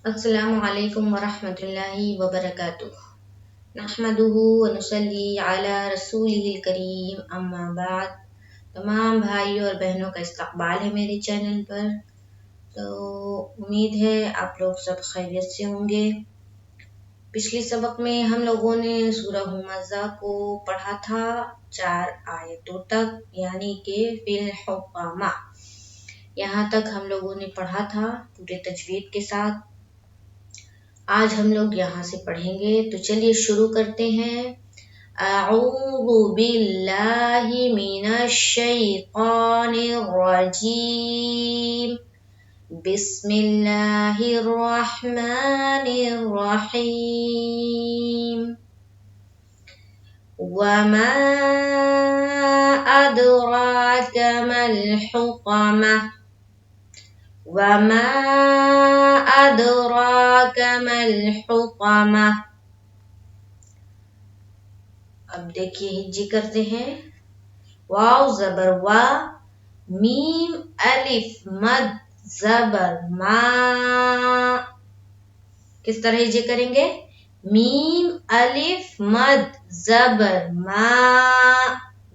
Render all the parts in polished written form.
السلام علیکم ورحمۃ اللہ وبرکاتہ نحمدہ ونصلی علی رسولہ الکریم اما بعد۔ تمام بھائیوں اور بہنوں کا استقبال ہے میرے چینل پر۔ تو امید ہے آپ لوگ سب خیریت سے ہوں گے۔ پچھلی سبق میں ہم لوگوں نے سورہ ہمزہ کو پڑھا تھا 4 آیتوں تک، یعنی کہ فی الحکامہ، یہاں تک ہم لوگوں نے پڑھا تھا پورے تجوید کے ساتھ۔ آج ہم لوگ یہاں سے پڑھیں گے، تو چلیے شروع کرتے ہیں۔ اعوذ باللہ من الشیطان الرجیم، بسم اللہ الرحمن الرحیم۔ وما ادراک ما الحطمہ، وما ادراک ما الحطمہ۔ اب دیکھیے ہجی کرتے ہیں۔ واو زبر وا، میم الف مد زبر ما۔ کس طرح ہجی کریں گے؟ میم الف مد زبر ما،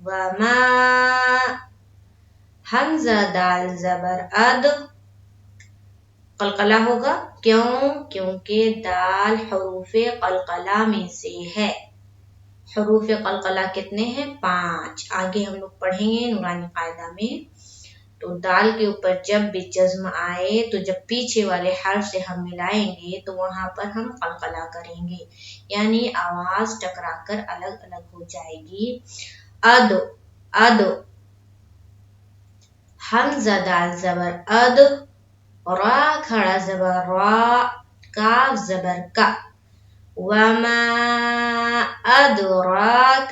وما۔ حمزہ دال زبر اد، قلقلہ ہوگا، کیوں؟ کیونکہ دال حروف قلقلہ میں سے ہے۔ حروف قلقلہ کتنے ہیں؟ 5۔ آگے ہم لوگ پڑھیں گے نورانی قاعدہ میں۔ تو دال کے اوپر جب بھی جزم آئے تو جب پیچھے والے حرف سے ہم ملائیں گے تو وہاں پر ہم قلقلہ کریں گے، یعنی آواز ٹکرا کر الگ الگ ہو جائے گی۔ اد، اد۔ حمزہ دال زبر اد، را کھڑا زبر را، کاف زبر کا۔ وما ادراک،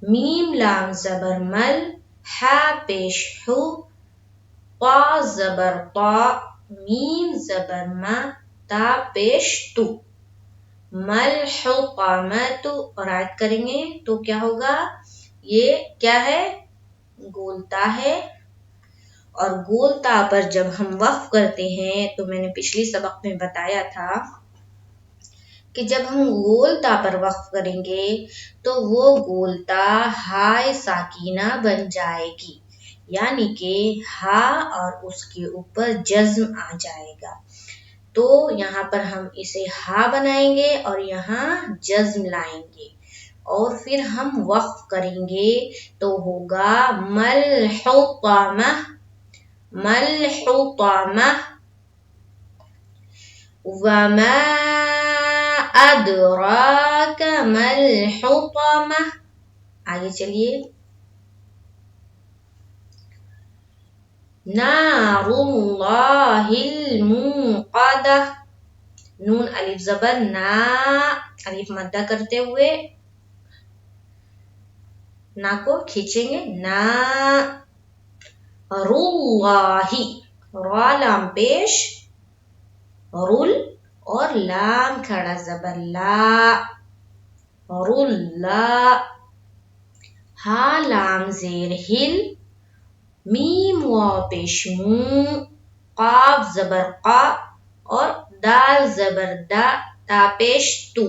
میم لام زبر مل، ہا پیش ہو، طا زبر طا، میم زبر ما، تا پیش تو۔ ملحطمۃ، اور آیت کریں گے تو کیا ہوگا؟ یہ کیا ہے؟ گولتا ہے، اور گولتا پر جب ہم وقف کرتے ہیں تو میں نے پچھلی سبق میں بتایا تھا کہ جب ہم گولتا پر وقف کریں گے تو وہ گولتا ہائے ساکینہ بن جائے گی، یعنی کہ ہا اور اس کے اوپر جزم آ جائے گا۔ تو یہاں پر ہم اسے ہا بنائیں گے اور یہاں جزم لائیں گے، اور پھر ہم وقف کریں گے تو ہوگا ملحطمہ، ملحطمہ۔ وما ادراک ما الحطمہ۔ آگے چلیے۔ نار اللہ الموقدہ، نون الف زبر نا، الف مدہ کرتے ہوئے نا کو کھینچیں گے، نا۔ رُلّٰہِ، را لام پیش، رُل، اور لام کھڑا زبر لا، رُلّٰ۔ ہا لام زیر ہل، میم واو پیش مو، قاف زبر قا، اور دال زبر دا، تا پیش تو،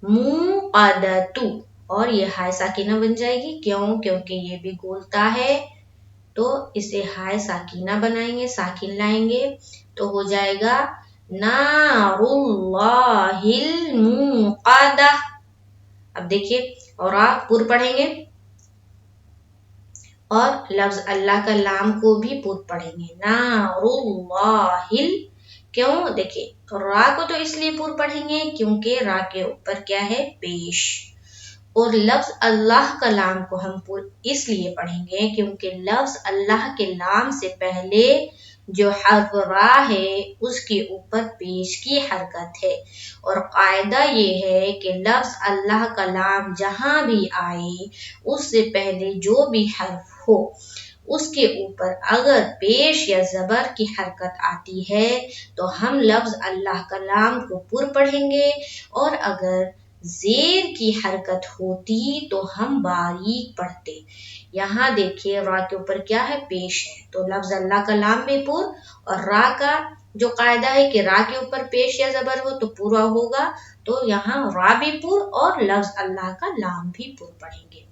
موقدۃ، اور یہ ہائے ساکینہ بن جائے گی، کیوں؟ کیونکہ یہ بھی گولتا ہے، تو اسے ہائے ساکینہ بنائیں گے، ساکن لائیں گے، تو ہو جائے گا نار اللہ الموقدہ۔ اب دیکھیے، اور آپ پر پڑھیں گے اور لفظ اللہ کا لام کو بھی پر پڑھیں گے، نار اللہ، کیوں؟ دیکھیے را کو تو اس لیے پر پڑھیں گے کیونکہ را کے اوپر کیا ہے؟ پیش، اور لفظ اللہ کا لام کو ہم پر اس لیے پڑھیں گے کیونکہ لفظ اللہ کے لام سے پہلے جو حرف را ہے اس کے اوپر پیش کی حرکت ہے، اور قاعدہ یہ ہے کہ لفظ اللہ کا لام جہاں بھی آئے اس سے پہلے جو بھی حرف ہو اس کے اوپر اگر پیش یا زبر کی حرکت آتی ہے تو ہم لفظ اللہ کا لام کو پر پڑھیں گے، اور اگر زیر کی حرکت ہوتی تو ہم باریک پڑھتے، यहाँ देखिए रा के ऊपर क्या है, पेश है, तो लफ्ज अल्लाह का लाम भी पुर, और रा का जो कायदा है कि रा के ऊपर पेश या जबर हो तो पूरा होगा, तो यहाँ रा भी पुर और लफ्ज अल्लाह का लाम भी पुर पढ़ेंगे,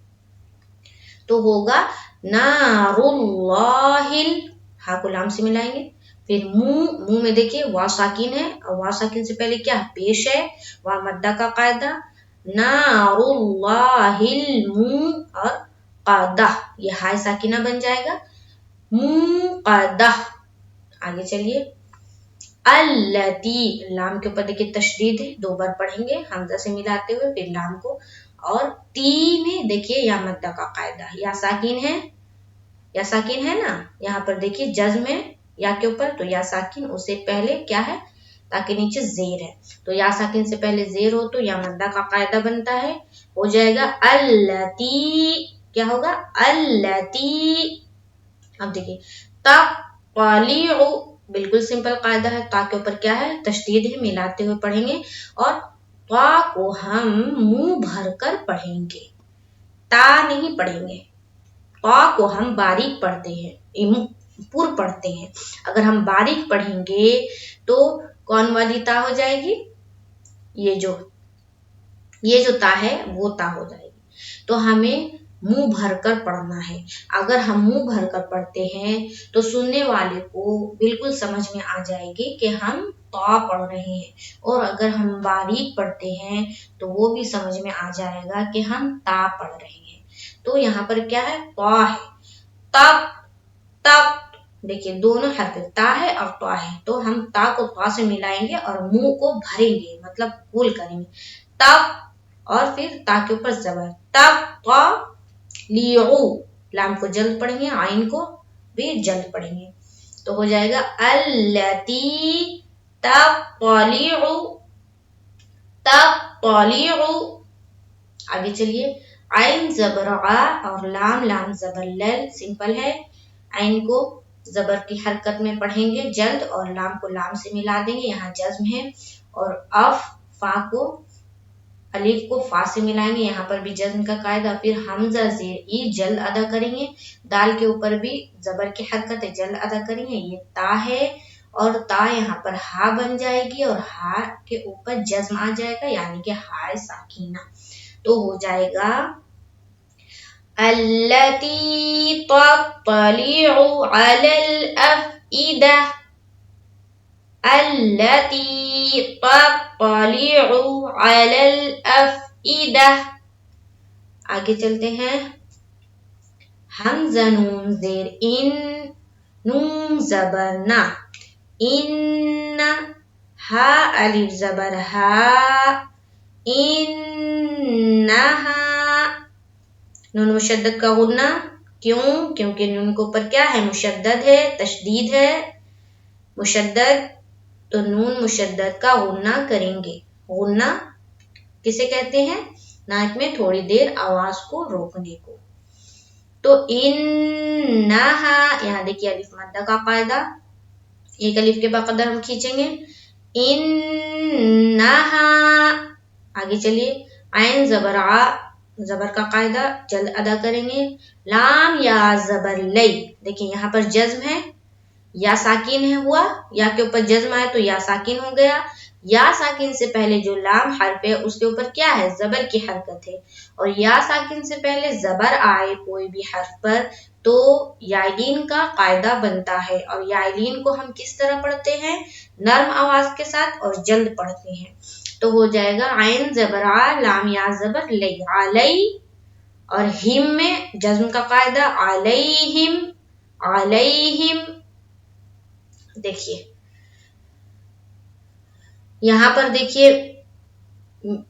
तो होगा नारुल्लाहिल, हा को लाम से मिलाएंगे। फिर मुंह में देखिए वा साकिन है, और वा साकिन से पहले क्या पेश है, वा मद्दा का कायदा, नारुल्लाहिल मुंह और कादा, ये हाय साकिना बन जाएगा, मुकादा। आगे चलिए, अल्लती, लाम के ऊपर देखिए तशदीद है, 2 बार पढ़ेंगे हमजा से मिलाते हुए फिर लाम को, और ती में देखिए या मद्दा का कायदा, या साकिन है ना, यहाँ पर देखिए जज्म है या के ऊपर, तो या साकिन उससे पहले क्या है, ताकि नीचे जेर है, तो या साकिन से पहले जेर हो तो या मद्दा का कायदा बनता है, हो जाएगा अल्लती, क्या होगा, अल्लती। अब देखिए तक़लिउ, बिल्कुल सिंपल कायदा है, ता के ऊपर क्या है, तशदीद है, मिलाते हुए पढ़ेंगे, और ता को हम मुंह भर कर पढ़ेंगे, ता नहीं पढ़ेंगे, ता को हम बारीक पढ़ते हैं, पुर पढ़ते हैं, अगर हम बारीक पढ़ेंगे तो कौन वाली ता हो जाएगी, ये जो ता है वो ता हो जाएगी, तो हमें मुंह भरकर पढ़ना है, अगर हम मुंह भरकर पढ़ते हैं तो सुनने वाले को बिल्कुल समझ में आ जाएगी कि हम ता पढ़ रहे हैं, और अगर हम बारीक पढ़ते हैं तो वो भी समझ में आ जाएगा कि हम ता पढ़ रहे हैं, तो यहाँ पर क्या है, ता है, तक तक, देखिए दोनों हरफ ता है और ता है, तो हम ता को ता से मिलाएंगे और मुंह को भरेंगे, मतलब फूल करेंगे, तक, और फिर ता के ऊपर जबर, तक लियो, लाम को जल्द पढ़ेंगे, आइन को भी जल्द पढ़ेंगे, तो हो जाएगा अल्लती तक़लिउ, तक़लिउ। आगे चलिए, आइन जबर आ और लाम जबर लल, सिंपल है, आइन को जबर की हरकत में पढ़ेंगे जल्द, और लाम को लाम से मिला देंगे, यहाँ जज्म है, और अफ फा को अलिफ को फा से मिलाएंगे, यहाँ पर भी जज्म का कायदा, फिर हमजा जेर ई जल्द अदा करेंगे, दाल के ऊपर भी जबर की हरकत है, जल्द अदा करेंगे, ये ता है, और ता यहाँ पर हा बन जाएगी, और हा के ऊपर जज्म आ जाएगा, यानी कि हाय साकीना, तो हो जाएगा अल्लती तत्तलिउ अलल अफइदा, अल्लती तत्तलिउ अलल अफइदा। आगे चलते हैं, हमजा नून जेर इन, नून जबर ना, इन्ना, हा अलिफ जबर हा, इन्नहा, नून मुशद्दद का गुन्ना, क्यों, क्योंकि नून के ऊपर क्या है, मुशद्दद है, तशदीद है, मुशद्दद, तो नून मुशद्दद का गुन्ना करेंगे, गुन्ना किसे कहते हैं, नाक में थोड़ी देर आवाज को रोकने को, तो इन्नहा, यहाँ देखिए अलिफ मद्दा का कायदा, एक अलिफ के बकदर हम खींचेंगे, इन्नहा। आगे चलिए, आइन जबर आ, जबर का कायदा जल्द अदा करेंगे, लाम या जबर लई, देखिए यहाँ पर जज्म है, या साकिन है हुआ, या के ऊपर जज्म आए तो या साकिन हो गया, या साकिन से पहले जो लाम हर्फ है उसके ऊपर क्या है, जबर की हरकत है, और या साकिन से पहले जबर आए कोई भी हर्फ पर तो यालीन का कायदा बनता है, और यालीन को हम किस तरह पढ़ते हैं, नर्म आवाज के साथ और जल्द पढ़ते हैं, तो हो जाएगा आइन जबर आ, लाम या जबर लई, अलई, और हिम में जज्म का कायदा, अलैहिम, अलैहिम। देखिए यहाँ पर देखिए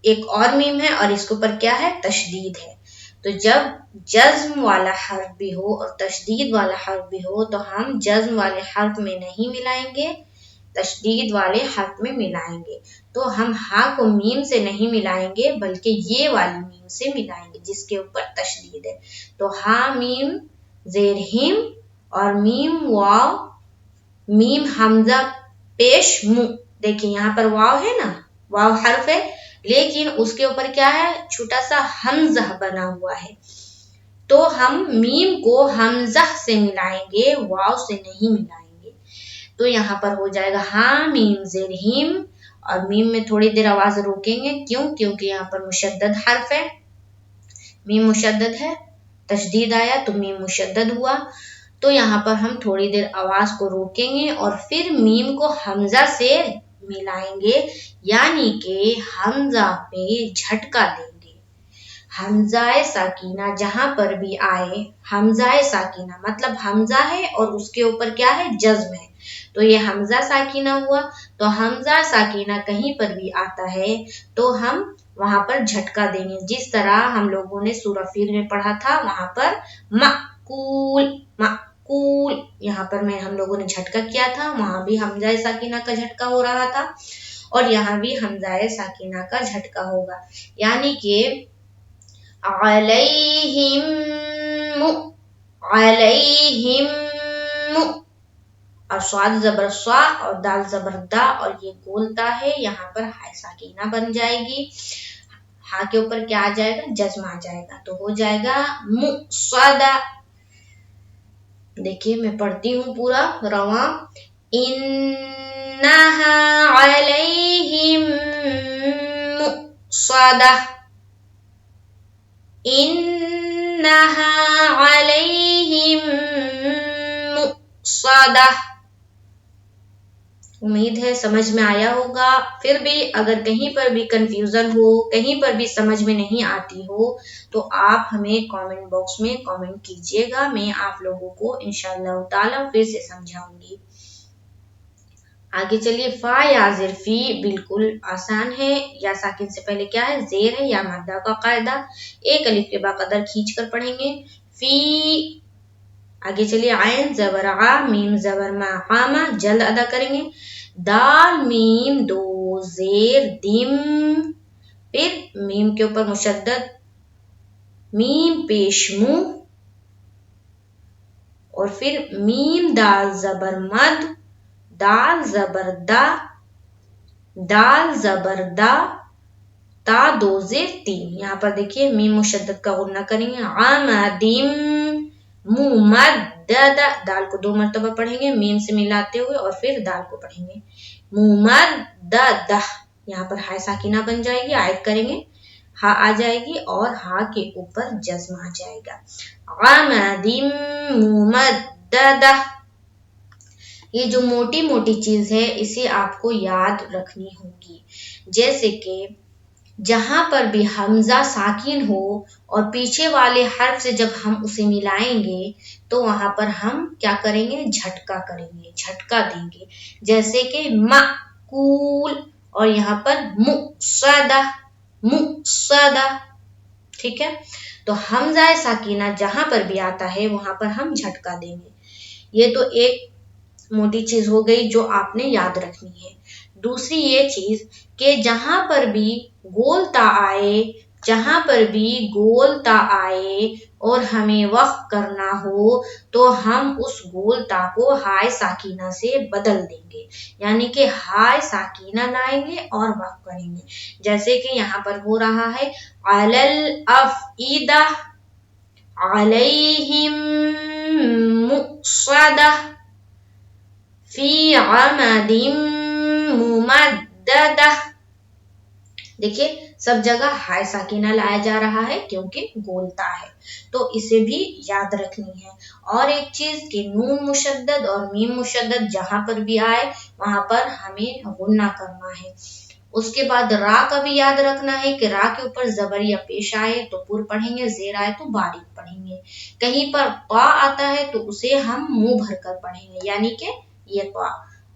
एक और मीम है और इसके ऊपर क्या है, तशदीद है, तो जब जज्म वाला हर्फ भी हो और तशदीद वाला हर्फ भी हो तो हम जज्म वाले हर्फ में नहीं मिलाएंगे, तशदीद वाले हर्फ में मिलाएंगे, तो हम हा को मीम से नहीं मिलाएंगे बल्कि ये वाली मीम से मिलाएंगे जिसके ऊपर तशदीद है, तो हा मीम जेर हिम, और मीम वाव, मीम हमजा पेश मु, देखिए यहाँ पर वाव है ना, वाव हर्फ है लेकिन उसके ऊपर क्या है, छोटा सा हमजा बना हुआ है, तो हम मीम को हमजा से मिलाएंगे, वाव से नहीं मिलाएंगे। तो यहाँ पर हो जाएगा हा मीम जेर हिम, और मीम में थोड़ी देर आवाज रोकेंगे, क्यों? क्योंकि यहाँ पर मुशद्दद हर्फ है, मीम मुशद्दद है, तशदीद आया तो मीम मुशद्दद हुआ। तो यहाँ पर हम थोड़ी देर आवाज को रोकेंगे और फिर मीम को हमजा से मिलाएंगे, यानी कि हमजा पे झटका देंगे। हमजाए साकीना जहां पर भी आए, हमजाए साकीना मतलब हमजा है और उसके ऊपर क्या है? जज्म है, तो ये हमजा साकीना हुआ। तो हमजा साकीना कहीं पर भी आता है तो हम वहां पर झटका देंगे, जिस तरह हम लोगों ने सूरह फील में पढ़ा था, वहां पर मकूल मकूल, यहाँ पर में हम लोगों ने झटका किया था, वहां भी हमजा साकीना का झटका हो रहा था, और यहाँ भी हमजा साकीना का झटका होगा, यानी कि अलैहिम अलैहिम, और स्वाद जबर स्वा और दाल जबर दा, और ये गोलता है, यहाँ पर हाय साकीना बन जाएगी, हा के ऊपर क्या आ जाएगा? जज्म आ जाएगा, तो हो जाएगा मुस्वदा। देखिए मैं पढ़ती हूँ पूरा रवा, इन्नहा अलैहिम मुस्वदा, इन्नहा अलैहिम मुस्वदा। उम्मीद है समझ में आया होगा। फिर भी अगर कहीं पर भी कंफ्यूजन हो, कहीं पर भी समझ में नहीं आती हो, तो आप हमें कमेंट बॉक्स में कमेंट कीजिएगा, मैं आप लोगों को इंशाअल्लाह ताला फिर से समझाऊंगी। आगे चलिए, फा या ज़ेर फी बिल्कुल आसान है, या साकिन से पहले क्या है? जेर है, या मद्दा का कायदा, एक अलिफ के बाकदर खींच कर पढ़ेंगे, फी। आगे चलिए, आयन जबर आ, मीम जबर मा, आमा जल्द अदा करेंगे, दाल मीम दो जेर दिम, फिर मीम के ऊपर मुशद्दद, मीम पेश मुंह, और फिर मीम दाल जबर मद, दाल जबर दा, दाल जबर दा, ता दो जेर तीन। यहाँ पर देखिए मीम मुशद्दद का गुन्ना करेंगे, आमदिम मुमद्ददा, दाल को 2 मरतबा पढ़ेंगे मीम से मिलाते हुए, और फिर दाल को पढ़ेंगे मुमद्ददा, यहाँ पर हाय साकिना बन जाएगी, आयत करेंगे, हा आ जाएगी और हा के ऊपर जज्म आ जाएगा, आमदिम मुमद्ददा। ये जो मोटी मोटी चीज है इसे आपको याद रखनी होगी, जैसे कि जहां पर भी हमजा साकिन हो और पीछे वाले हर्फ से जब हम उसे मिलाएंगे तो वहां पर हम क्या करेंगे? झटका करेंगे, झटका देंगे, जैसे कि मकूल, और यहाँ पर मुसदा मुसदा, ठीक है। तो हमजा साकिना जहां पर भी आता है वहां पर हम झटका देंगे। ये तो एक मोटी चीज हो गई जो आपने याद रखनी है। दूसरी ये चीज कि जहां पर भी गोलता आए, जहां पर भी गोलता आए और हमें वक्फ करना हो तो हम उस गोलता को हाय साकिना से बदल देंगे, यानी कि हाय साकिना लाएंगे और वक्फ करेंगे, जैसे कि यहाँ पर हो रहा है अलल अफईदा अलैहिम मुस्वदा फी अमदिम मुमद्ददा। देखिए सब जगह हाय साकिना लाया जा रहा है क्योंकि गोलता है, तो इसे भी याद रखनी है। और एक चीज कि नून मुशद्दद और मीम मुशद्दद जहां पर भी आए वहां पर हमें गुन्ना करना है। उसके बाद रा का भी याद रखना है कि रा के ऊपर जबर या पेश आए तो पुर पढ़ेंगे, जेर आए तो बारीक पढ़ेंगे, कहीं पर ता आता है तो उसे हम मुंह भरकर पढ़ेंगे, यानी कि ये ता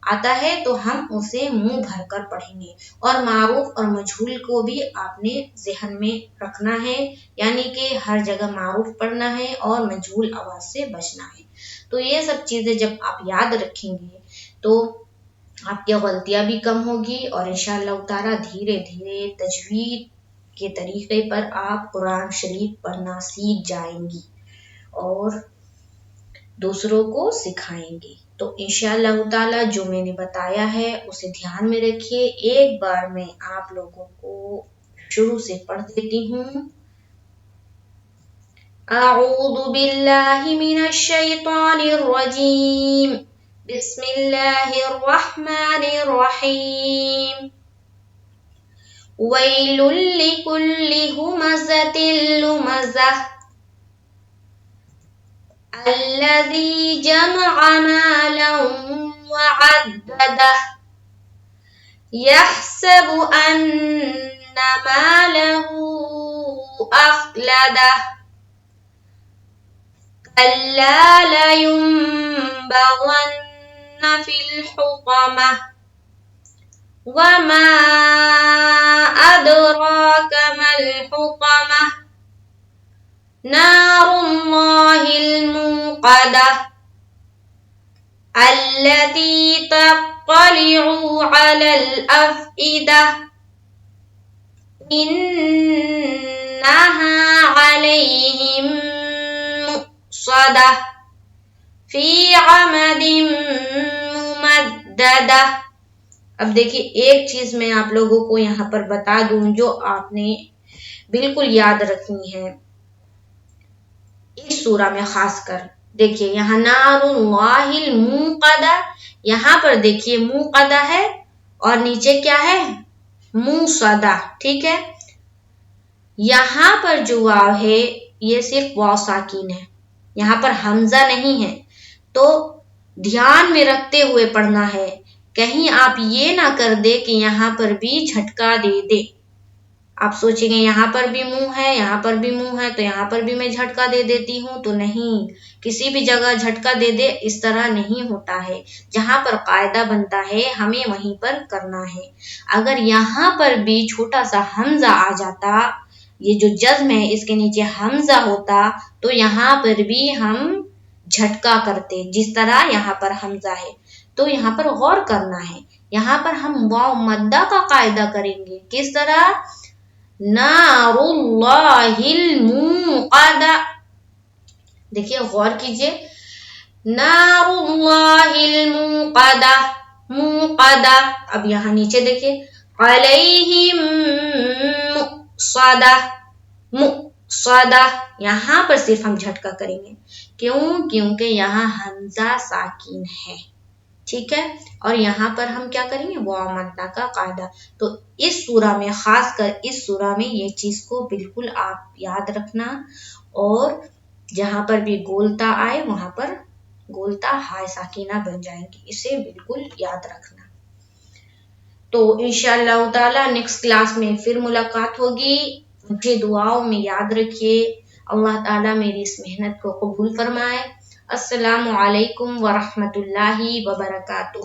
आता है तो हम उसे मुंह भरकर पढ़ेंगे। और मारूफ और मजहूल को भी आपने ज़हन में रखना है, यानी कि हर जगह मारूफ पढ़ना है और मजहूल आवाज से बचना है। तो ये सब चीजें जब आप याद रखेंगे तो आपकी गलतियां भी कम होगी और इंशाअल्लाह ताला धीरे धीरे तजवीद के तरीके पर आप कुरान शरीफ पढ़ना सीख जाएंगी और दूसरों को सिखाएंगे। तो इंशाअल्लाह ताला जो मैंने बताया है उसे ध्यान में रखिए। एक बार मैं आप लोगों को शुरू से पढ़ देती हूँ। أعوذ بالله من الشيطان الرجيم بسم الله الرحمن الرحيم ويل لكل همزة لمزة الذي جمع مالا وعدده يحسب أن ماله أخلده كلا لينبذن في الحطمة وما أدراك ما الحطمة نار الله الموقدة التي تطلع على الأفئدة إنها عليهم مؤصدة في عمد ممددة. اب دیکھیے ایک چیز میں آپ لوگوں کو یہاں پر بتا دوں جو آپ نے بالکل یاد رکھنی ہے اس سورہ میں خاص کر. دیکھیے یہاں نار اللہ الموقدہ، یہاں پر دیکھیے موقدہ ہے اور نیچے کیا ہے موصدہ. ٹھیک ہے، یہاں پر جو واو ہے یہ صرف واو ساکن ہے، یہاں پر حمزہ نہیں ہے، تو دھیان میں رکھتے ہوئے پڑھنا ہے. کہیں آپ یہ نہ کر دے کہ یہاں پر بھی جھٹکا دے دے. آپ سوچیں گے یہاں پر بھی منہ ہے، یہاں پر بھی منہ ہے، تو یہاں پر بھی میں جھٹکا دے دیتی ہوں. تو نہیں، کسی بھی جگہ جھٹکا دے دے اس طرح نہیں ہوتا ہے. جہاں پر قاعدہ بنتا ہے ہمیں وہیں پر کرنا ہے. اگر یہاں پر بھی چھوٹا سا حمزہ آ جاتا، یہ جو جزم ہے اس کے نیچے حمزہ ہوتا، تو یہاں پر بھی ہم جھٹکا کرتے جس طرح یہاں پر حمزہ ہے. تو یہاں پر غور کرنا ہے، یہاں پر ہم واو مدہ کا قاعدہ کریں گے. کس طرح؟ نار اللہ الموقدہ. دیکھیے غور کیجئے، نار اللہ الموقدہ، موقدہ. اب یہاں نیچے دیکھیے علیہم مؤصدہ، مؤصدہ. یہاں پر صرف ہم جھٹکا کریں گے. کیوں؟ کیونکہ یہاں حمزہ ساکن ہے. ٹھیک ہے، اور یہاں پر ہم کیا کریں گے واو مدہ کا قاعدہ. تو اس سورہ میں خاص کر اس سورہ میں یہ چیز کو بالکل آپ یاد رکھنا، اور جہاں پر بھی گولتا آئے وہاں پر گولتا ہائے ساکینہ بن جائیں گے، اسے بالکل یاد رکھنا. تو انشاءاللہ تعالی نیکسٹ کلاس میں پھر ملاقات ہوگی. مجھے دعاؤں میں یاد رکھیے. اللہ تعالی میری اس محنت کو قبول فرمائے. السلام علیکم ورحمۃ اللہ وبرکاتہ.